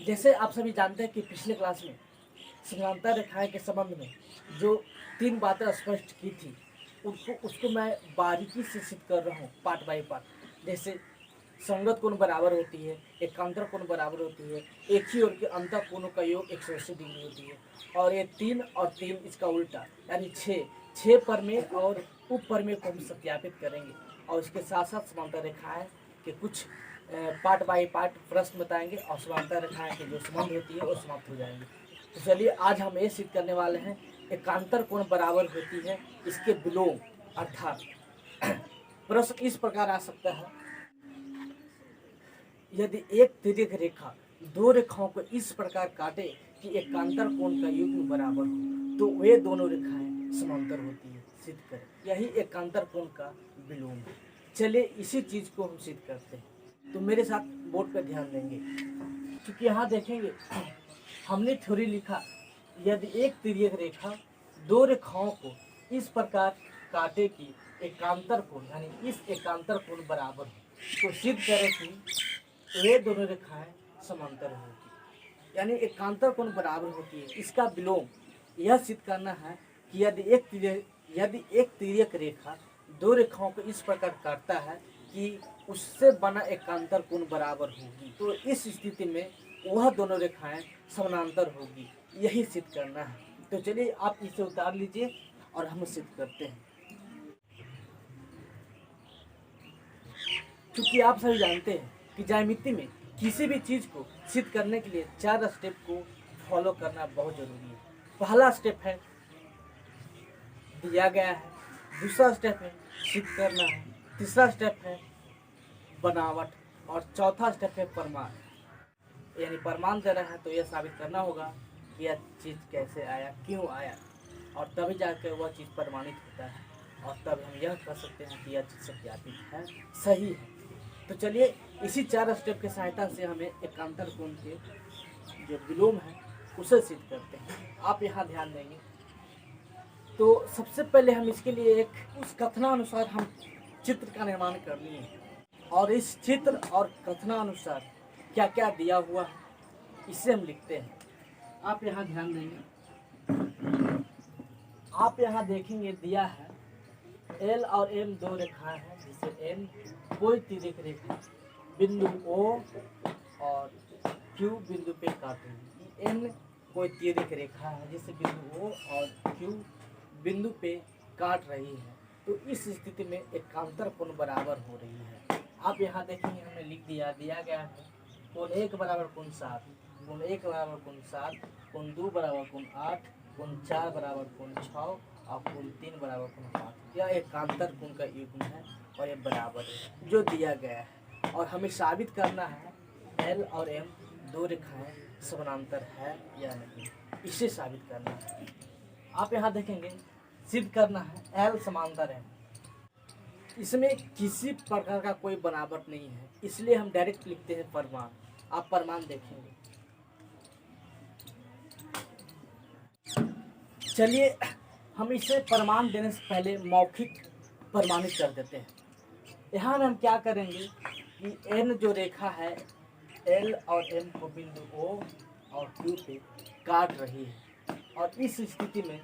जैसे आप सभी जानते हैं कि पिछले क्लास में समानांतर रेखाएं के संबंध में जो 3 बातें स्पष्ट की थी उसको मैं बारीकी से सिद्ध कर रहा हूँ पार्ट बाय पार्ट। जैसे संगत कोण बराबर होती है, एकांतर कोण बराबर होती है, एक ही ओर के अंतः कोणों का योग 180 डिग्री होती है, और ये 3 और 3 इसका उल्टा यानी 6 प्रमेय और उप प्रमेय को हम सत्यापित करेंगे। और इसके साथ साथ समांतर रेखाएं के कुछ पार्ट बाय पार्ट प्रश्न बताएंगे और समांतर रेखाएं की जो संबंध होती है वो समाप्त हो जाएंगे। तो चलिए आज हम ये सिद्ध करने वाले हैं एकांतर कोण बराबर होती है इसके विलोम। अर्थात प्रश्न इस प्रकार आ सकता है, यदि एक तिर्यक रेखा 2 रेखाओं को इस प्रकार काटे कि एकांतर कोण का युग्म बराबर हो तो वे दोनों रेखाएं समांतर होती है। सिद्ध करें, यही एकांतर कोण का विलोम है। चलिए इसी चीज को हम सिद्ध करते हैं। तो मेरे साथ बोर्ड पर ध्यान देंगे, क्योंकि यहाँ देखेंगे हमने थ्योरी लिखा, यदि एक तिर्यक रेखा 2 रेखाओं को इस प्रकार काटे कि एकांतर कोण यानी इस एकांतर कोण बराबर हो तो सिद्ध करें कि वे दोनों रेखाएं समांतर होगी, यानी एकांतर कोण बराबर होती है। इसका विलोम यह सिद्ध करना है कि यदि एक तिर्यक रेखा 2 रेखाओं को इस प्रकार काटता है कि उससे बना एकांतर कोण बराबर होगी तो इस स्थिति में वह दोनों रेखाएं समानांतर होगी। यही सिद्ध करना है। तो चलिए आप इसे उतार लीजिए और हम सिद्ध करते हैं। क्योंकि आप सभी जानते हैं कि ज्यामिति में किसी भी चीज को सिद्ध करने के लिए 4 स्टेप को फॉलो करना बहुत जरूरी है। पहला स्टेप है दिया गया है, दूसरा स्टेप है सिद्ध करना है, तीसरा स्टेप है बनावट और चौथा स्टेप है प्रमाण। यानी प्रमाण दे रहा है तो यह साबित करना होगा कि यह चीज़ कैसे आया, क्यों आया, और तभी जाकर वह चीज़ प्रमाणित होता है और तब हम यह कह सकते हैं कि यह चीज़ सत्यापित है, सही है। तो चलिए इसी 4 स्टेप की सहायता से हमें एकांतर कोण के जो विलोम है उसे सिद्ध करते हैं। आप यहाँ ध्यान देंगे तो सबसे पहले हम इसके लिए एक उस कथनानुसार हम चित्र का निर्माण करनी है, और इस चित्र और कथनानुसार क्या क्या दिया हुआ है इसे हम लिखते हैं। आप यहाँ ध्यान देंगे, आप यहाँ देखेंगे दिया है L और M 2 रेखाएं हैं, जिसे N कोई तिर्यक रेखा बिंदु O और Q बिंदु पे काटेंगे। N कोई तिर्यक रेखा है जिसे बिंदु O और Q बिंदु पे काट रही है, तो इस स्थिति में एकांतर कोण बराबर हो रही है। आप यहाँ देखेंगे हमने लिख दिया गया है कोण 1 बराबर कोण 7, कोण 1 बराबर कोण 7, कोण 2 बराबर कोण 8, कोण 4 बराबर कोण 6 और कोण 3 बराबर कोण 5। यह एकांतर कोण का युग्म है और यह बराबर है जो दिया गया है। और हमें साबित करना है L और M 2 रेखाएं समानांतर है या नहीं, इसे साबित करना है। आप यहाँ देखेंगे सिद्ध करना है L समांतर है, इसमें किसी प्रकार का कोई बनावट नहीं है, इसलिए हम डायरेक्ट लिखते हैं प्रमाण। आप प्रमाण देखेंगे। चलिए हम इसे प्रमाण देने से पहले मौखिक प्रमाणित कर देते हैं। यहाँ में हम क्या करेंगे कि N जो रेखा है L और M को बिंदु O और Q पे काट रही है, और इस स्थिति में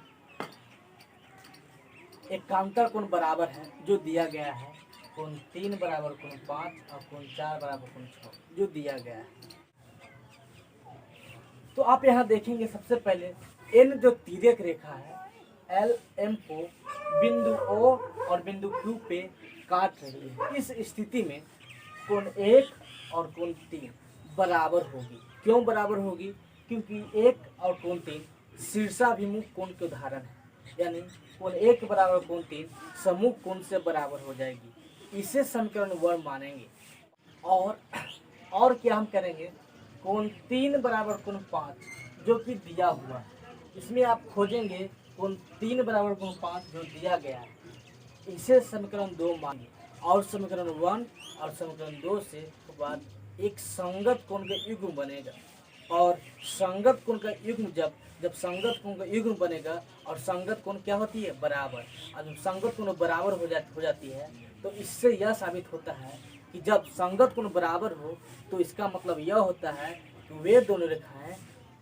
एकांतर कोण बराबर है जो दिया गया है कोण 3 बराबर कोण 5 और कोण 4 बराबर कोण 6 जो दिया गया है। तो आप यहाँ देखेंगे सबसे पहले N जो तिर्यक रेखा है L M को बिंदु O और बिंदु Q पे काट रही है। इस स्थिति में कोण 1 और कोण 3 बराबर होगी। क्यों बराबर होगी? क्योंकि 1 और कोण 3 शीर्षाभिमुख कोण के उदाहरण है, यानी कोण 1 बराबर कोण 3 सम्मुख कोण से बराबर हो जाएगी। इसे समीकरण 1 मानेंगे। और क्या हम करेंगे, कोण 3 बराबर कोण 5 जो कि दिया हुआ है, इसमें आप खोजेंगे कोण 3 बराबर कोण 5 जो दिया गया है, इसे समीकरण 2 मानेंगे। और समीकरण 1 और समीकरण 2 से बाद एक संगत कोण का युग्म बनेगा, और संगत कोण का युग्म जब संगत कोण का युग्म बनेगा, और संगत कोण क्या होती है? बराबर। और जब संगत कोण बराबर हो जाती है तो इससे यह साबित होता है कि जब संगत कोण बराबर हो तो इसका मतलब यह होता है तो वे दोनों रेखाएं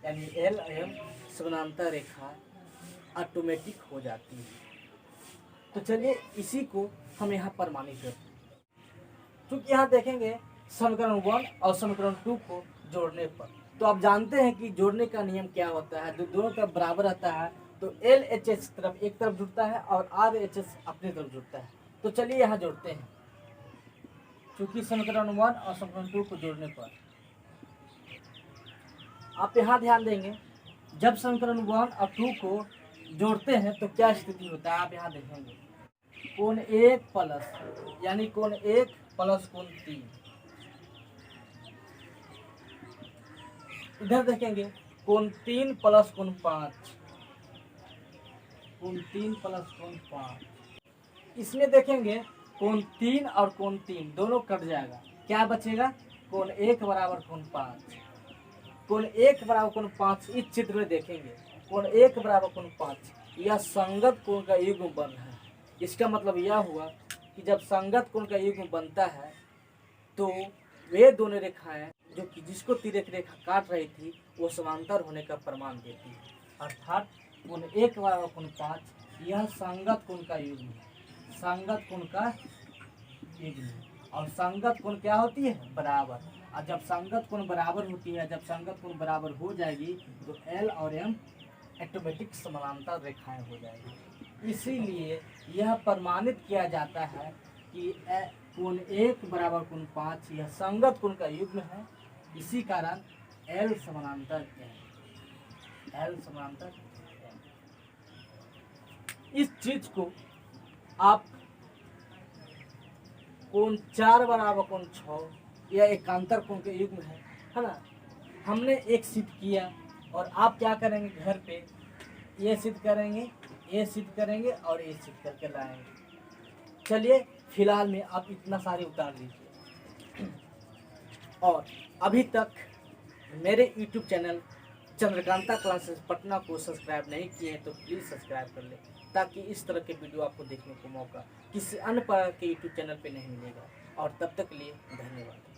यानी एल एम समानांतर रेखा ऑटोमेटिक हो जाती है। तो चलिए इसी को हम यहाँ प्रमाणित करते हैं। क्योंकि यहाँ देखेंगे समीकरण 1 और समीकरण 2 को जोड़ने पर, तो आप जानते हैं कि जोड़ने का नियम क्या होता है। जो दोनों तरफ बराबर रहता है तो एल एच एस तरफ एक तरफ जुड़ता है और आर एच एस अपनी तरफ जुड़ता है। तो चलिए यहाँ जोड़ते हैं। क्योंकि समीकरण 1 और समीकरण 2 को जोड़ने पर आप यहाँ ध्यान देंगे, जब समीकरण 1 और 2 को जोड़ते हैं तो क्या स्थिति होता है। आप यहाँ देखेंगे कोण 1 प्लस यानी कोण 1 प्लस कोण 3, इधर देखेंगे कोण 3 प्लस कोण 5, कोण 3 प्लस कोण 5। इसमें देखेंगे कोण 3 और कोण 3 दोनों कट जाएगा, क्या बचेगा कोण 1 बराबर कोण 5। कोण 1 बराबर कोण 5 इस चित्र में देखेंगे कोण 1 बराबर कोण 5 यह संगत कोण का युग्म बन है। इसका मतलब यह हुआ कि जब संगत कोण का युग्म बनता है तो वे दोनों रेखाएं जो कि जिसको तिर्यक रेखा काट रही थी वो समांतर होने का प्रमाण देती है। अर्थात कोण 1 बराबर कोण 5 यह संगत कोण का युग्म है, संगत कोण का युग्म है। और संगत कोण क्या होती है बराबर, और जब संगत कोण बराबर होती है, जब संगत कोण बराबर हो जाएगी तो एल और एम ऑटोमेटिक समानांतर रेखाएं हो जाएगी। इसीलिए यह प्रमाणित किया जाता है कि कोण 1 बराबर कोण 5 यह संगत कोण का युग्म है। इसी कारण एल समानांतर एम, एल समानांतर एम। इस चीज को आप कोण 4 बराबर कोण 6 यह एकांतर कोण के युग्म है ना। हमने एक सिद्ध किया और आप क्या करेंगे घर पे ये सिद्ध करेंगे, ये सिद्ध करेंगे और ये सिद्ध करके लाएंगे। चलिए फिलहाल में आप इतना सारे उतार लीजिए। और अभी तक मेरे YouTube channel Chandrakanta classes Patna को सब्सक्राइब नहीं किए हैं तो प्लीज़ सब्सक्राइब कर ले, ताकि इस तरह के वीडियो आपको देखने को मौका किसी अन्य प्रकार के YouTube चैनल पे नहीं मिलेगा। और तब तक के लिए धन्यवाद।